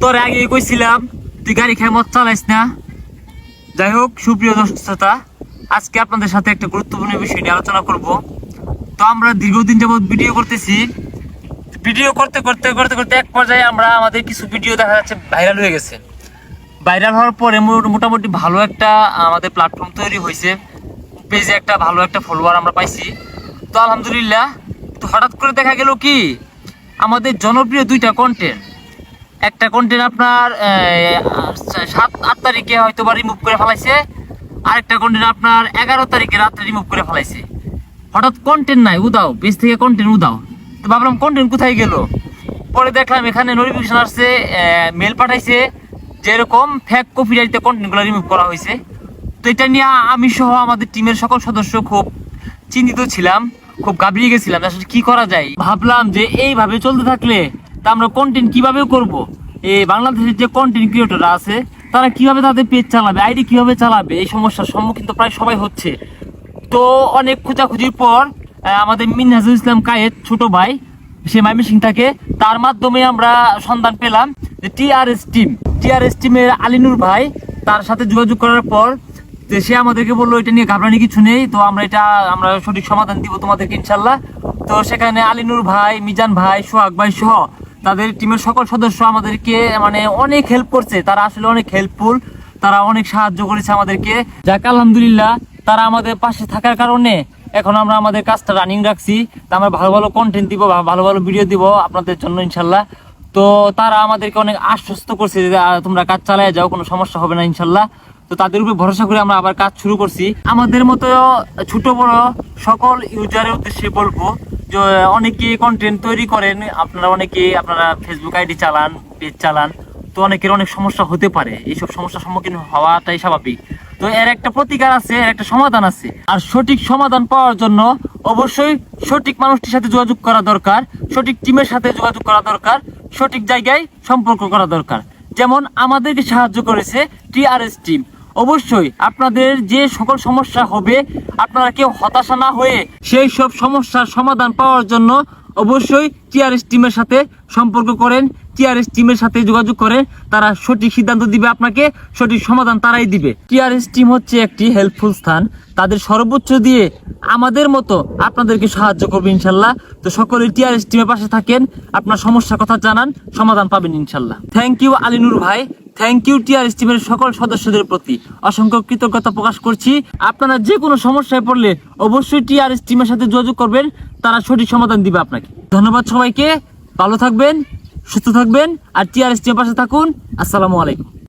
তোর আগে কইছিলাম তুই গাড়ি খেয়ে মদ চালাইস না। যাই হোক, সুপ্রিয় দর্শক শ্রোতা, আজকে আপনাদের সাথে একটা গুরুত্বপূর্ণ বিষয় নিয়ে আলোচনা করব। তো আমরা দীর্ঘদিন যাবত ভিডিও করতেছি, ভিডিও করতে করতে করতে করতে এক পর্যায়ে আমরা আমাদের কিছু ভিডিও দেখা যাচ্ছে ভাইরাল হয়ে গেছে। ভাইরাল হওয়ার পরে মোটামুটি ভালো একটা আমাদের প্ল্যাটফর্ম তৈরি হয়েছে, পেজে একটা ভালো একটা ফলোয়ার আমরা পাইছি। তো আলহামদুলিল্লাহ। তো হঠাৎ করে দেখা গেল কি, আমাদের জনপ্রিয় দুইটা কন্টেন্ট, একটা কন্টেন্ট আপনার 7-8 তারিখে হয়তো বা রিমুভ করে ফেলাইছে, আরেকটা কন্টেন্ট আপনার 11 তারিখে রাত্রে রিমুভ করে ফেলাইছে। হঠাৎ কন্টেন্ট নাই, উদাও পেজ থেকে কন্টেন্ট উদাও। তো ভাবলাম কন্টেন্ট কোথায় গেল। পরে দেখলাম এখানে নোটিফিকেশন আসছে, মেল পাঠাইছে যে এরকম ফেক কপিরাইটে কন্টেন্টগুলো রিমুভ করা হয়েছে। তো এটা নিয়ে আমি সহ আমাদের টিমের সকল সদস্য খুব চিন্তিত ছিলাম, খুব ঘাবড়িয়ে গেছিলাম আসলে কি করা যায়। ভাবলাম যে এইভাবে চলতে থাকলে তা আমরা কন্টেন্ট কিভাবে করব, এই বাংলাদেশের যে কন্টেন্ট ক্রিয়েটররা আছে তারা কিভাবে তাদের পেজ চালাবে, আইডি কিভাবে চালাবে, এই সমস্যার সম্মুখীন তো প্রায় সবাই হচ্ছে। তো অনেক খোঁজাখুঁজির পর আমাদের মিনহাজুল ইসলাম কায়েদ ছোট ভাই, সে ময়মনসিং থাকে, তার মাধ্যমে আমরা সন্ধান পেলাম যে টিআরএস টিমের আলিনুর ভাই, তার সাথে যোগাযোগ করার পর সে আমাদেরকে বললো এটা নিয়ে ঘাবড়ানি কিছু নেই, তো আমরা সঠিক সমাধান দিব তোমাদেরকে ইনশাল্লাহ। তো সেখানে আলিনুর ভাই, মিজান ভাই, সোহাগ ভাই সহ তাদের টিমের সকল সদস্য আমাদেরকে মানে অনেক হেল্প করছে। তারা আসলে অনেক হেল্পফুল, তারা অনেক সাহায্য করেছে আমাদেরকে। যাক আলহামদুলিল্লাহ, তারা আমাদের পাশে থাকার কারণে এখন আমরা আমাদের কাজটা রানিং রাখছি। তা আমরা ভালো ভালো কন্টেন্ট দিব, ভালো ভালো ভিডিও দিব আপনাদের জন্য ইনশাল্লাহ। তো তারা আমাদেরকে অনেক আশ্বস্ত করছে যে তোমরা কাজ চালিয়ে যাও, কোনো সমস্যা হবে না ইনশাল্লাহ। তো তাদের উপরে ভরসা করে আমরা আবার কাজ শুরু করছি। আমাদের মতো ছোট বড় সকল ইউজারের উদ্দেশ্যে বলবো যে অনেকে কন্টেন্ট তৈরি করেন, আপনারা ফেসবুক আইডি চালান, পেজ চালান, তো অনেকের অনেক সমস্যা হতে পারে। এইসব সমস্যার সম্মুখীন হওয়াটাই স্বাভাবিক। তো এর একটা প্রতিকার আছে, এর একটা সমাধান আছে। আর সঠিক সমাধান পাওয়ার জন্য অবশ্যই সঠিক মানুষটির সাথে যোগাযোগ করা দরকার, সঠিক টিমের সাথে যোগাযোগ করা দরকার, সঠিক জায়গায় সম্পর্ক করা দরকার। যেমন আমাদেরকে সাহায্য করেছে টিআরএস টিম। অবশ্যই আপনাদের যে সকল সমস্যা হবে, আপনারা কেউ হতাশা না হয়ে সেই সব সমস্যার সমাধান পাওয়ার জন্য অবশ্যই টিআরএস টিমের সাথে সম্পর্ক করেন, টিআরএস টিমের সাথে যোগাযোগ করেন। তারা সঠিক সিদ্ধান্ত দিবে, আপনাকে সঠিক সমাধান তারাই দিবে। টিআরএস টিম হচ্ছে একটি হেল্পফুল স্থান, তাদের সর্বোচ্চ দিয়ে আমাদের মতো আপনাদেরকে সাহায্য করবে ইনশাল্লাহ। তো সকলে টিআরএস টিমের পাশে থাকেন, আপনার সমস্যার কথা জানান, সমাধান পাবেন ইনশাল্লাহ। থ্যাংক ইউ আলিনুর ভাই, থ্যাংক ইউ টিআরএস টিমের সকল সদস্যদের প্রতি অসংখ্য কৃতজ্ঞতা প্রকাশ করছি। আপনারা যে কোনো সমস্যায় পড়লে অবশ্যই টিআরএস টিমের সাথে যোগাযোগ করবেন, তারা সঠিক সমাধান দিবে আপনাকে। ধন্যবাদ সবাইকে, ভালো থাকবেন, সুস্থ থাকবেন, আর টিআরএস টিমের পাশে থাকুন। আসসালামু আলাইকুম।